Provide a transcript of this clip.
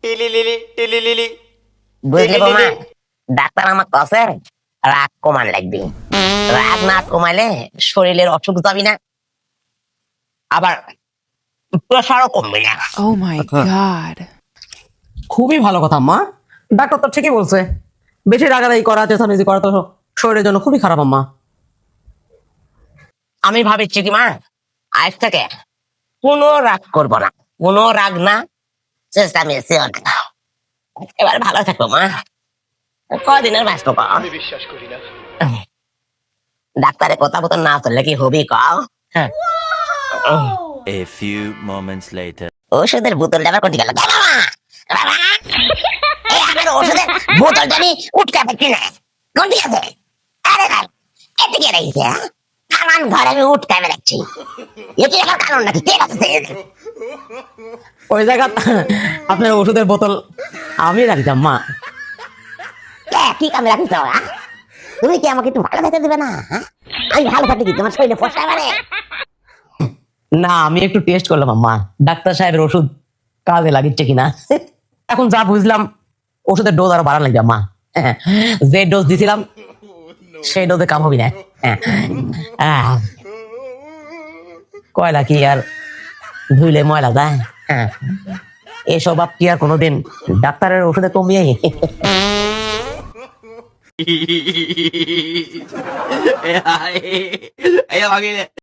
টিলিলিলি টিলিলিলি বুঝলি বোমা, টিলিলিলি। ডাক্তার আমাকে কছে রাগ কমান লাগবে। রাগ না কমাইলে শরীরের অসুখ যাবি না, আবার প্রেশারও কমবে না। Oh my God. খুবই ভালো কথা আম্মা, ডাক্তার তো ঠিকই বলছে। বেশি রাগারাগি করা, চেঁচামেচি করা তো শরীরের জন্য খুবই খারাপ আম্মা। আমি ভাবিছি কি মা, আজ থেকে কোনো রাগ করবো না, কোনো রাগ না, চেষ্টামেচি না। এবার ভালো থাকবো মা, কদিনের বাঁচবো ক? আমি বিশ্বাস করি না। ডাক্তারের কথা মতো না চললে কি হবি ক? হ্যাঁ। A few moments later. ওষুধের বোতলটা আবার কোনটি গেল? বাবা! বাবা! এই আমার ওষুধের বোতলটা আমি উঠকা পাচ্ছি না, কোনটি আছে? আরে না, এদিকে রয়েছে। আমার ঘরে আমি উঠকা বেড়াচ্ছি, এটি এখন কারণ নাকি? কে আছে? ওই জায়গা আপনার ওষুধের বোতল আমি রাখছি আম্মা। কি কামে রাখিস? তুমি কি আমাকে একটু ভালো থাকতে দেবে না? আমি ভালো থাকতে কি তোমার শরীরে ফসকা মানে? না, আমি একটু টেস্ট করলাম আম্মা, ডাক্তার সাহেবের ওষুধ কাজে লাগিচ্ছে কিনা। এখন যা বুঝলাম ওষুধের ডোজ আরো বাড়ানো লাগবে আম্মা। যে ডোজ দিছিলাম সেই ডোজে কাম হবি না। কয়লা কি আর ধুইলে ময়লা যায়? এসব আপ কি আর কোনোদিন ডাক্তারের ওষুধে কমিয়ে? এই আমাকে